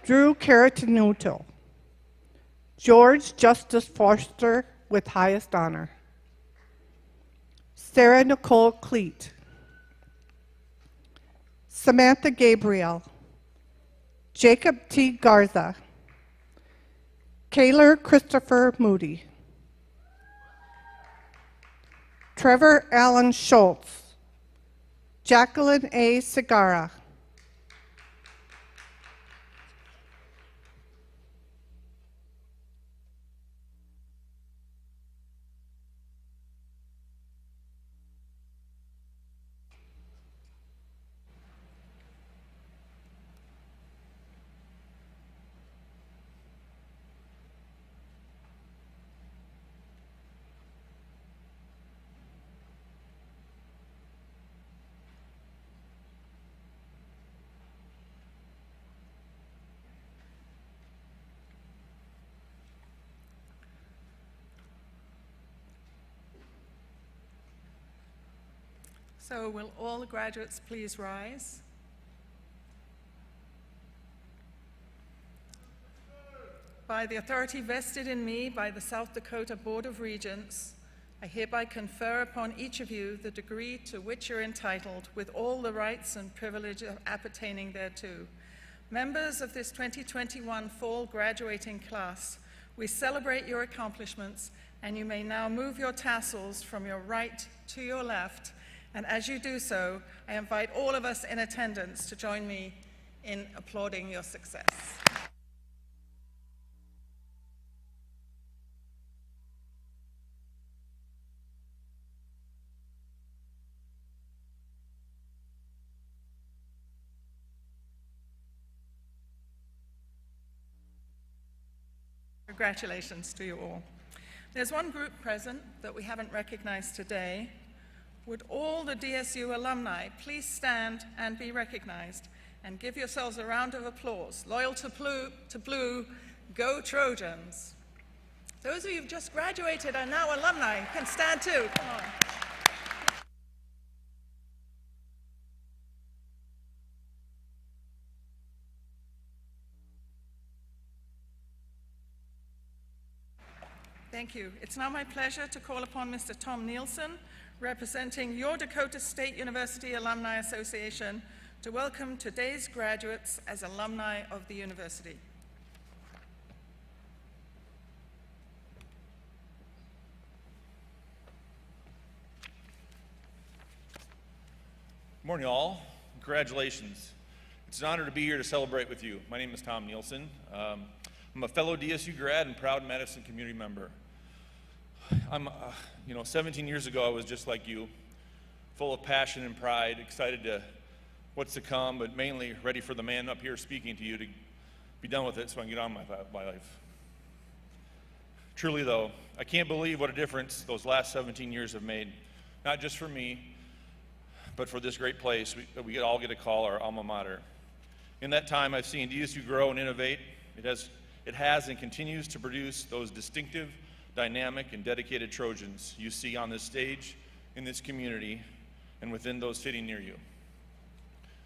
Drew Caratanuto. George Justice Forster with highest honor. Sarah Nicole Cleet. Samantha Gabriel. Jacob T. Garza. Kaylor Christopher Moody. Trevor Allen Schultz. Jacqueline A. Segarra. So will all the graduates please rise? By the authority vested in me by the South Dakota Board of Regents, I hereby confer upon each of you the degree to which you're entitled, with all the rights and privileges appertaining thereto. Members of this 2021 fall graduating class, we celebrate your accomplishments, and you may now move your tassels from your right to your left. And as you do so, I invite all of us in attendance to join me in applauding your success. Congratulations to you all. There's one group present that we haven't recognized today. Would all the DSU alumni please stand and be recognized, and give yourselves a round of applause. Loyal to blue, go Trojans. Those of you who've just graduated are now alumni. You can stand too. Come on. Thank you. It's now my pleasure to call upon Mr. Tom Nielsen, representing your Dakota State University Alumni Association, to welcome today's graduates as alumni of the university. Good morning, all. Congratulations. It's an honor to be here to celebrate with you. My name is Tom Nielsen. I'm a fellow DSU grad and proud Madison community member. 17 years ago, I was just like you, full of passion and pride, excited to what's to come, but mainly ready for the man up here speaking to you to be done with it so I can get on with my life. Truly, though, I can't believe what a difference those last 17 years have made, not just for me, but for this great place that we all get to call our alma mater. In that time, I've seen DSU grow and innovate. It has and continues to produce those distinctive, dynamic, and dedicated Trojans you see on this stage, in this community, and within those sitting near you.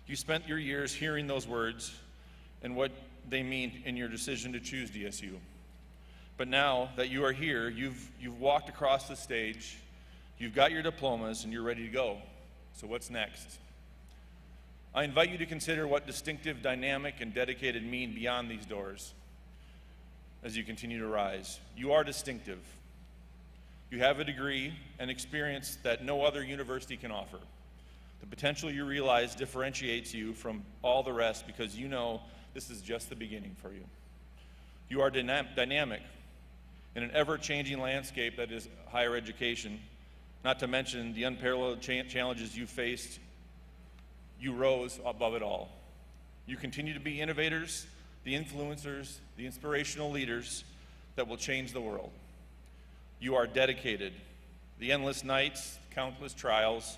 You spent your years hearing those words and what they mean in your decision to choose DSU. But now that you are here, you've walked across the stage, you've got your diplomas, and you're ready to go. So what's next? I invite you to consider what distinctive, dynamic, and dedicated mean beyond these doors as you continue to rise. You are distinctive. You have a degree and experience that no other university can offer. The potential you realize differentiates you from all the rest because you know this is just the beginning for you. You are dynamic in an ever-changing landscape that is higher education, not to mention the unparalleled challenges you faced. You rose above it all. You continue to be innovators, the influencers, the inspirational leaders that will change the world. You are dedicated. The endless nights, countless trials,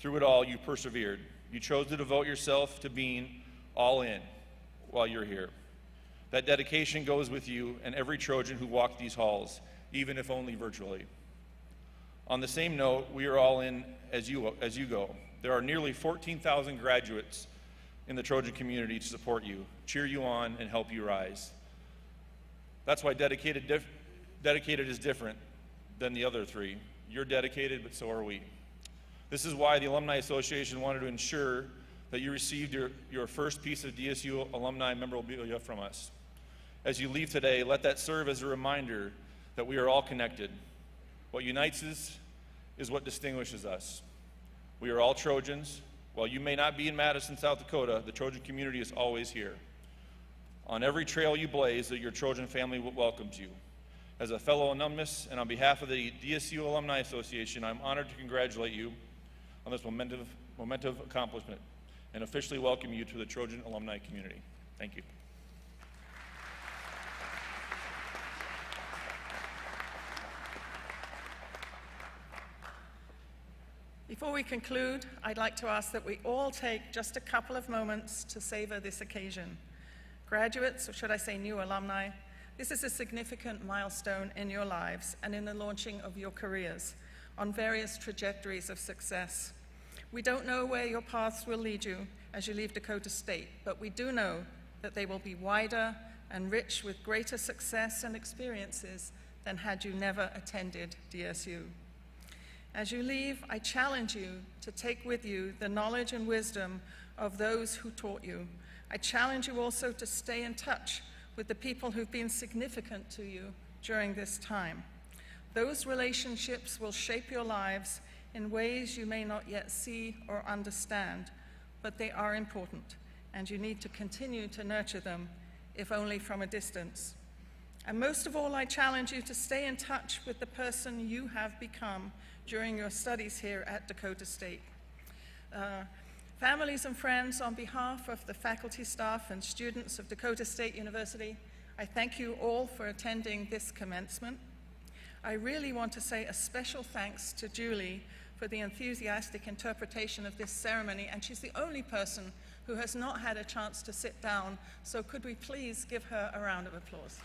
through it all you persevered. You chose to devote yourself to being all in while you're here. That dedication goes with you and every Trojan who walked these halls, even if only virtually. On the same note, we are all in as you go. There are nearly 14,000 graduates in the Trojan community to support you, cheer you on, and help you rise. That's why dedicated is different than the other three. You're dedicated, but so are we. This is why the Alumni Association wanted to ensure that you received your first piece of DSU alumni memorabilia from us. As you leave today, let that serve as a reminder that we are all connected. What unites us is what distinguishes us. We are all Trojans. While you may not be in Madison, South Dakota, the Trojan community is always here. On every trail you blaze, your Trojan family welcomes you. As a fellow alumnus and on behalf of the DSU Alumni Association, I'm honored to congratulate you on this momentous accomplishment and officially welcome you to the Trojan alumni community. Thank you. Before we conclude, I'd like to ask that we all take just a couple of moments to savor this occasion. Graduates, or should I say new alumni, this is a significant milestone in your lives and in the launching of your careers on various trajectories of success. We don't know where your paths will lead you as you leave Dakota State, but we do know that they will be wider and rich with greater success and experiences than had you never attended DSU. As you leave, I challenge you to take with you the knowledge and wisdom of those who taught you. I challenge you also to stay in touch with the people who've been significant to you during this time. Those relationships will shape your lives in ways you may not yet see or understand, but they are important, and you need to continue to nurture them, if only from a distance. And most of all, I challenge you to stay in touch with the person you have become during your studies here at Dakota State. Families and friends, on behalf of the faculty, staff, and students of Dakota State University, I thank you all for attending this commencement. I really want to say a special thanks to Julie for the enthusiastic interpretation of this ceremony, and she's the only person who has not had a chance to sit down, so could we please give her a round of applause?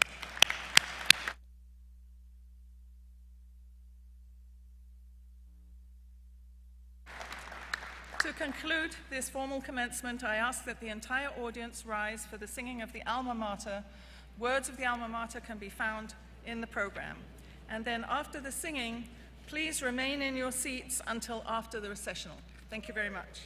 conclude this formal commencement, I ask that the entire audience rise for the singing of the Alma Mater. Words of the Alma Mater can be found in the program. And then after the singing, please remain in your seats until after the recessional. Thank you very much.